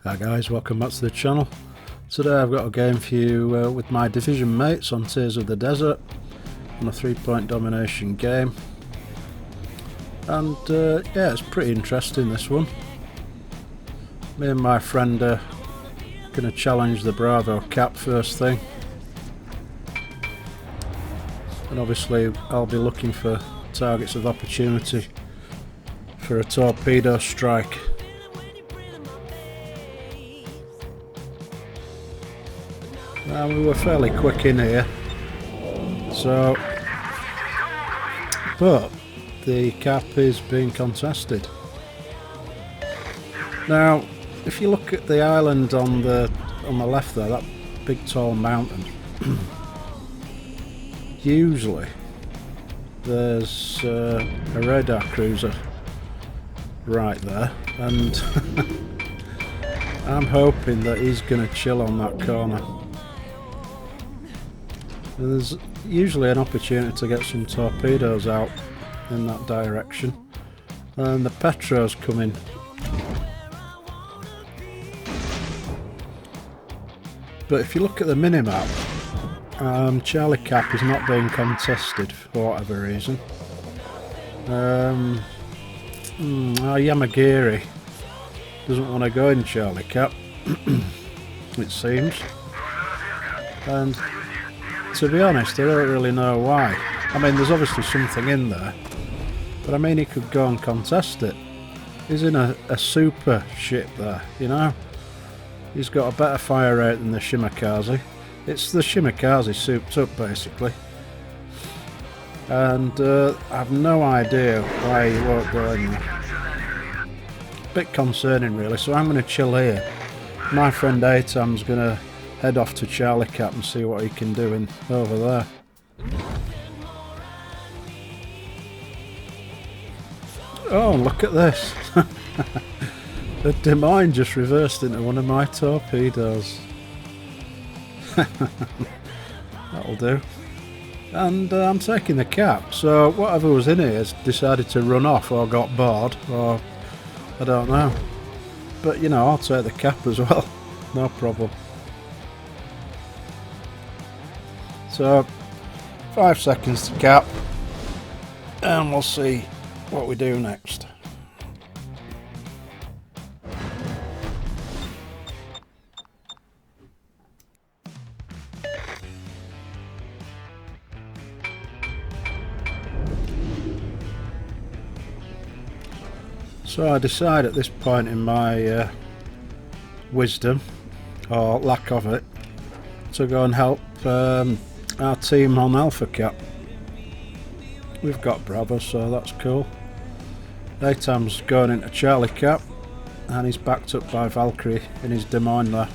Hi guys, welcome back to the channel. Today I've got a game for you with my division mates on Tears of the Desert on a 3-point domination game. And yeah, it's pretty interesting, this one. Me and my friend are going to challenge the Bravo cap first thing. And obviously I'll be looking for targets of opportunity for a torpedo strike. Now, we were fairly quick in here, so, but the cap is being contested. Now, if you look at the island on the left there, that big tall mountain, usually there's a radar cruiser right there, and I'm hoping that he's going to chill on that corner. There's usually an opportunity to get some torpedoes out in that direction, and the Petro's coming. But if you look at the minimap, Charlie Cap is not being contested for whatever reason. Yamagiri doesn't want to go in Charlie Cap, it seems, and to be honest, I don't really know why. I mean, there's obviously something in there, but I mean, he could go and contest it. He's in a super ship there, you know? He's got a better fire rate than the Shimakaze. It's the Shimakaze souped up, basically. And I have no idea why he won't go in there. Bit concerning, really, so I'm going to chill here. My friend Atam's going to head off to Charlie Cap and see what he can do over there. Oh, look at this. The Des Moines just reversed into one of my torpedoes. That'll do. And I'm taking the cap, so whatever was in here has decided to run off or got bored, or I don't know. But you know, I'll take the cap as well, no problem. So, 5 seconds to cap, and we'll see what we do next. So I decide at this point in my wisdom, or lack of it, to go and help our team on Alpha Cap. We've got Bravo, so that's cool. Atam's going into Charlie Cap, and he's backed up by Valkyrie in his Des Moines there.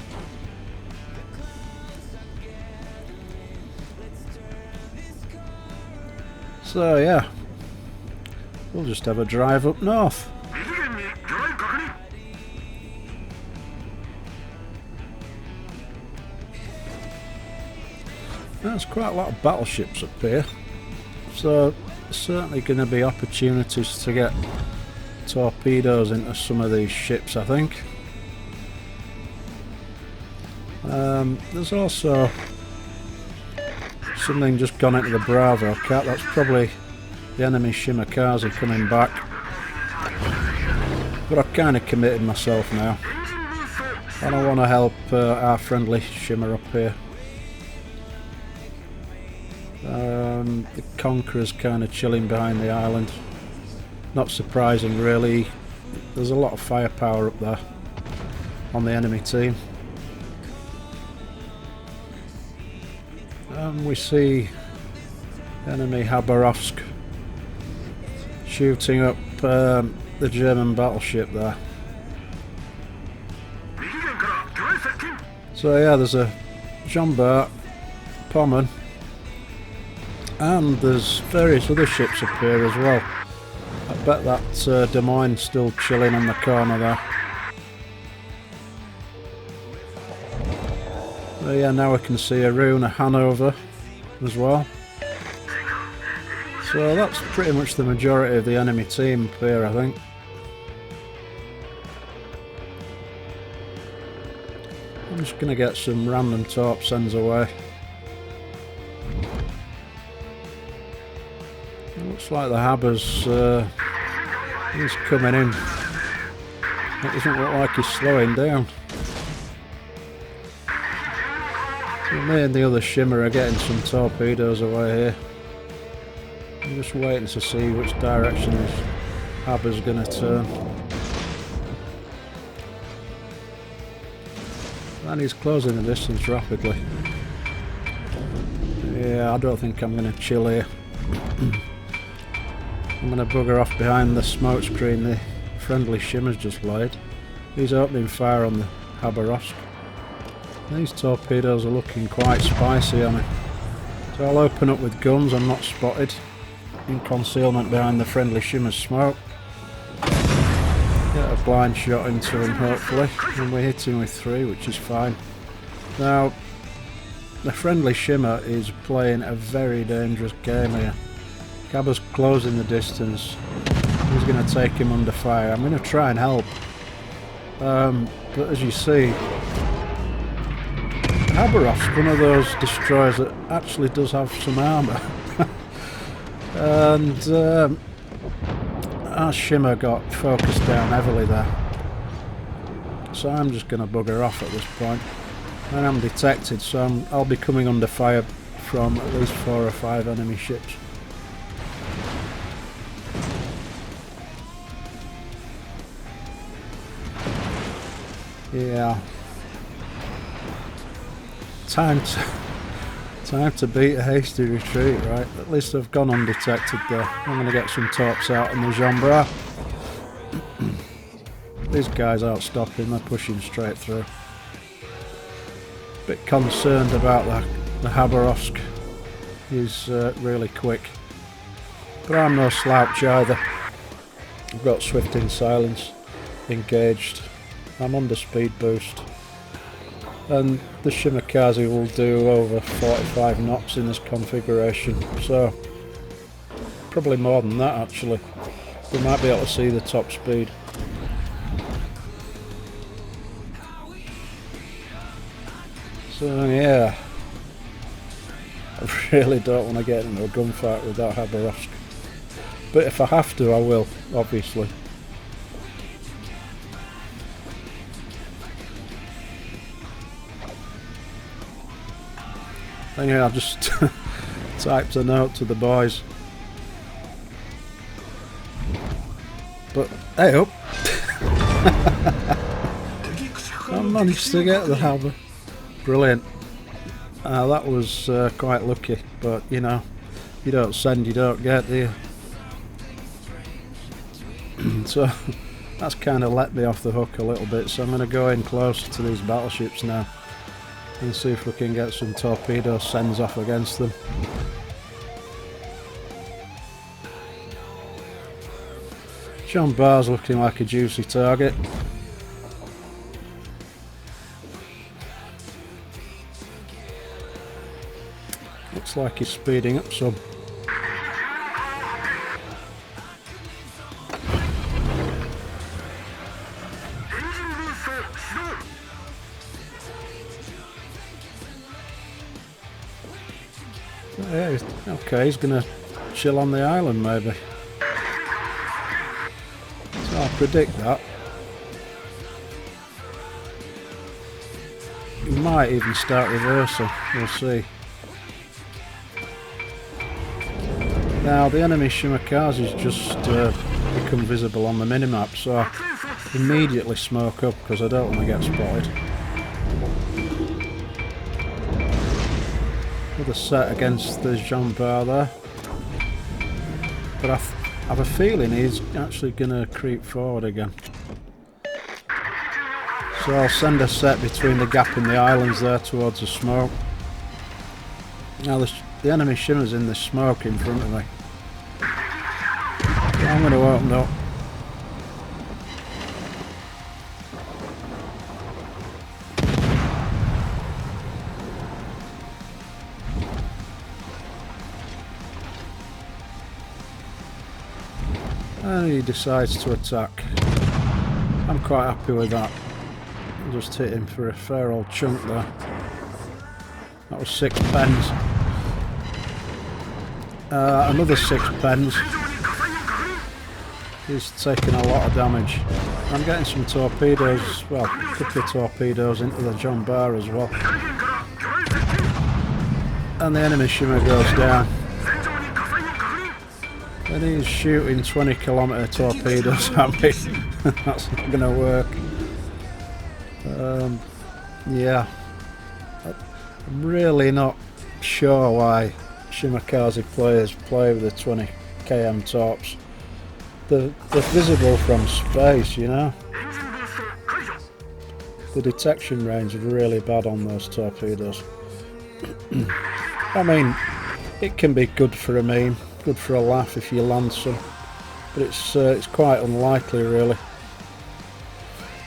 So yeah, we'll just have a drive up north. There's quite a lot of battleships up here, so there's certainly going to be opportunities to get torpedoes into some of these ships, I think. There's also something just gone into the Bravo Cap. That's probably the enemy Shimakaze coming back, but I've kind of committed myself now, and I want to help our friendly Shimmer up here. The Conqueror's kind of chilling behind the island. Not surprising, really. There's a lot of firepower up there on the enemy team. And we see enemy Habarovsk shooting up the German battleship there. So yeah, there's a Jean Bart, Pommern, and there's various other ships up here as well. I bet that Des Moines still chilling on the corner there. So yeah, now we can see a Runa Hanover as well. So that's pretty much the majority of the enemy team up here, I think. I'm just going to get some random torp sends away. It looks like the Habber's he's coming in. It doesn't look like he's slowing down. So me and the other Shimmer are getting some torpedoes away here. I'm just waiting to see which direction this Habber's going to turn. And he's closing the distance rapidly. Yeah, I don't think I'm going to chill here. I'm going to bugger off behind the smoke screen the friendly Shimmer's just laid. He's opening fire on the Haberovsk. These torpedoes are looking quite spicy on him. So I'll open up with guns, I'm not spotted. In concealment behind the friendly Shimmer's smoke. Get a blind shot into him hopefully. And we hit him with 3, which is fine. Now, the friendly Shimmer is playing a very dangerous game here. Cabba's closing the distance. He's going to take him under fire. I'm going to try and help. But as you see, Haberov's one of those destroyers that actually does have some armour. And our Shimmer got focused down heavily there. So I'm just going to bugger off at this point. And I'm detected, so I'll be coming under fire from at least 4 or 5 enemy ships. Yeah. Time to beat a hasty retreat, right? At least I've gone undetected there. I'm going to get some torps out in the Jambra. These guys aren't stopping, they're pushing straight through. Bit concerned about the Haberovsk. He's really quick. But I'm no slouch either. I've got swift in silence, engaged. I'm under speed boost. And the Shimakaze will do over 45 knots in this configuration, so probably more than that actually. We might be able to see the top speed. So yeah, I really don't want to get into a gunfight with that Haberovsk, but if I have to I will, obviously. Anyway, I just typed a note to the boys. But hey up! I managed to get the Haber. Brilliant. That was quite lucky, but you know, you don't send, you don't get, do you? So that's kind of let me off the hook a little bit, so I'm going to go in closer to these battleships now and see if we can get some torpedo sends off against them. John Barr's looking like a juicy target. Looks like he's speeding up some. Yeah, okay, he's gonna chill on the island maybe. So I predict that. He might even start reversing, we'll see. Now the enemy Shimakaze has just become visible on the minimap, so I immediately smoke up because I don't want to get spotted. Another set against the Jean Bar there, but I have a feeling he's actually going to creep forward again. So I'll send a set between the gap in the islands there towards the smoke. Now the enemy Shimmer's in the smoke in front of me. So I'm going to open up. And he decides to attack. I'm quite happy with that. Just hit him for a fair old chunk there. That was 6 pens. Another 6 pens. He's taking a lot of damage. I'm getting some torpedoes, well, a couple of torpedoes into the John Bar as well. And the enemy Shima goes down. And he's shooting 20-kilometre torpedoes at me. That's not going to work. Yeah. I'm really not sure why Shimakaze players play with the 20 km torps. They're visible from space, you know. The detection range is really bad on those torpedoes. I mean, it can be good for a meme, good for a laugh if you land some, but it's quite unlikely really.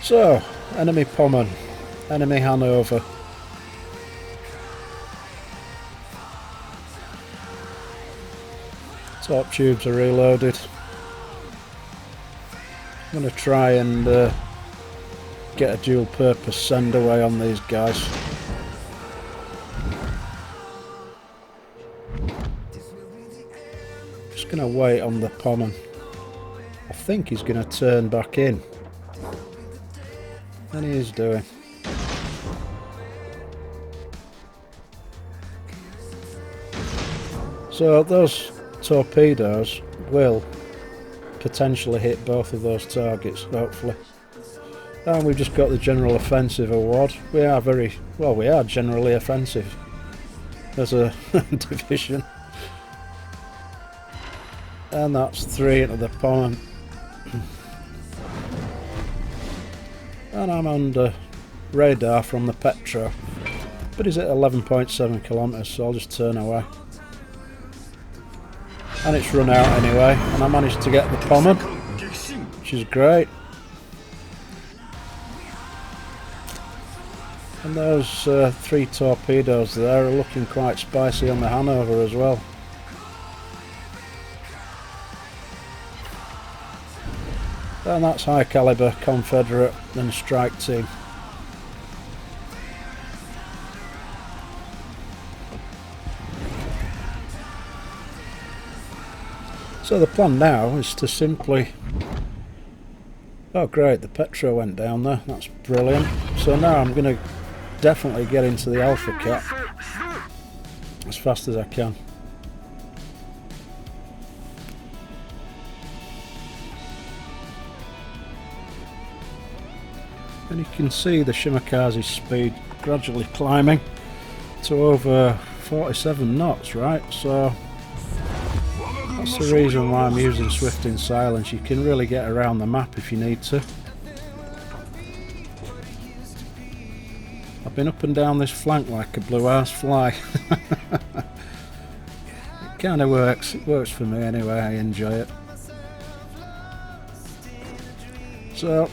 So, enemy Pommern, enemy Hanover. Torp tubes are reloaded. I'm going to try and get a dual purpose send away on these guys. Just going to wait on the Pommern. I think he's going to turn back in. And he is doing. So those torpedoes will potentially hit both of those targets, hopefully. And we've just got the General Offensive Award. We are we are generally offensive as a division. And that's 3 into the Pommern. And I'm under radar from the Petro, but he's at 11.7 kilometres, so I'll just turn away. And it's run out anyway, and I managed to get the Pommern, which is great. And those 3 torpedoes there are looking quite spicy on the Hanover as well. And that's high caliber Confederate and strike team. So the plan now is to simply... Oh great, the Petro went down there, that's brilliant. So now I'm going to definitely get into the Alpha Cap as fast as I can. And you can see the Shimakaze speed gradually climbing to over 47 knots, right? So that's the reason why I'm using Swift in Silence. You can really get around the map if you need to. I've been up and down this flank like a blue-ass fly. It kind of works. It works for me anyway. I enjoy it. So,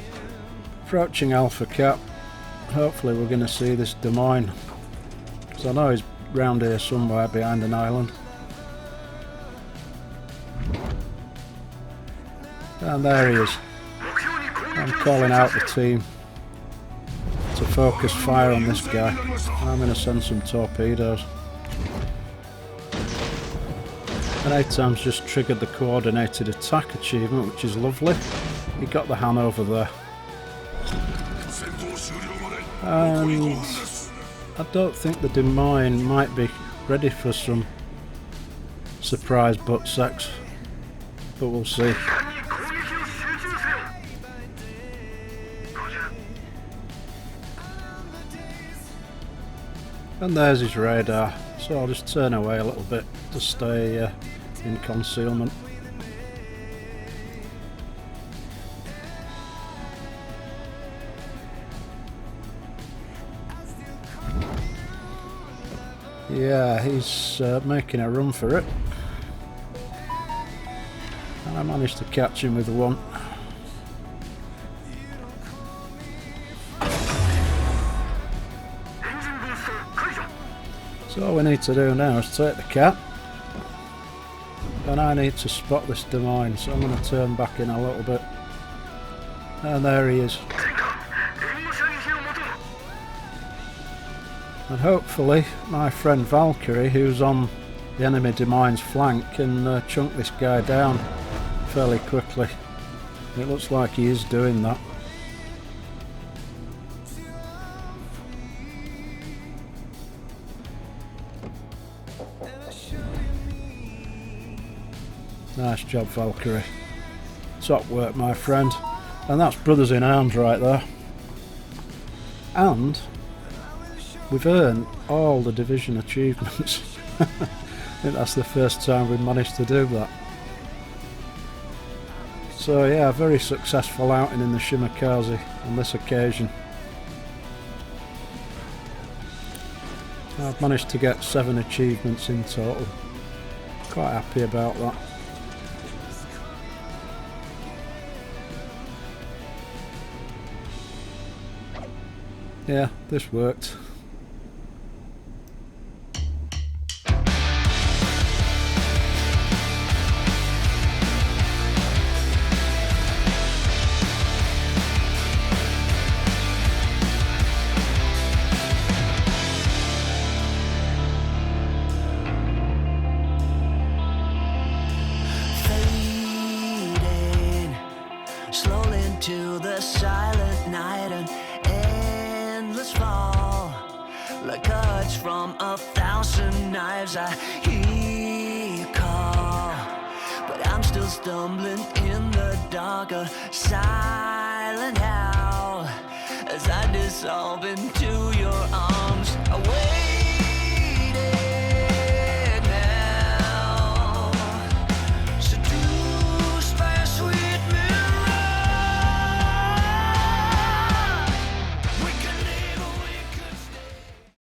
approaching Alpha Cap. Hopefully we're going to see this Des Moines, because I know he's round here somewhere behind an island. And there he is. I'm calling out the team to focus fire on this guy. I'm going to send some torpedoes. And ATAM's just triggered the coordinated attack achievement, which is lovely. He got the Hanover there. And I don't think the Des Moines might be ready for some surprise butt sex, but we'll see. And there's his radar, so I'll just turn away a little bit to stay in concealment. Yeah, he's making a run for it. And I managed to catch him with one. So all we need to do now is take the cap. And I need to spot this Des Moines, so I'm going to turn back in a little bit. And there he is. And hopefully my friend Valkyrie, who's on the enemy Demine's flank, can chunk this guy down fairly quickly. It looks like he is doing that. Nice job, Valkyrie. Top work, my friend. And that's brothers in arms right there. And we've earned all the division achievements. I think that's the first time we've managed to do that. So yeah, very successful outing in the Shimakaze on this occasion. I've managed to get 7 achievements in total. Quite happy about that. Yeah, this worked. Fading slowly into the silent night, an endless fall, like cuts from 1,000 knives. I hear you call, but I'm still stumbling in the dark, a silent howl as I dissolve into your arms. Away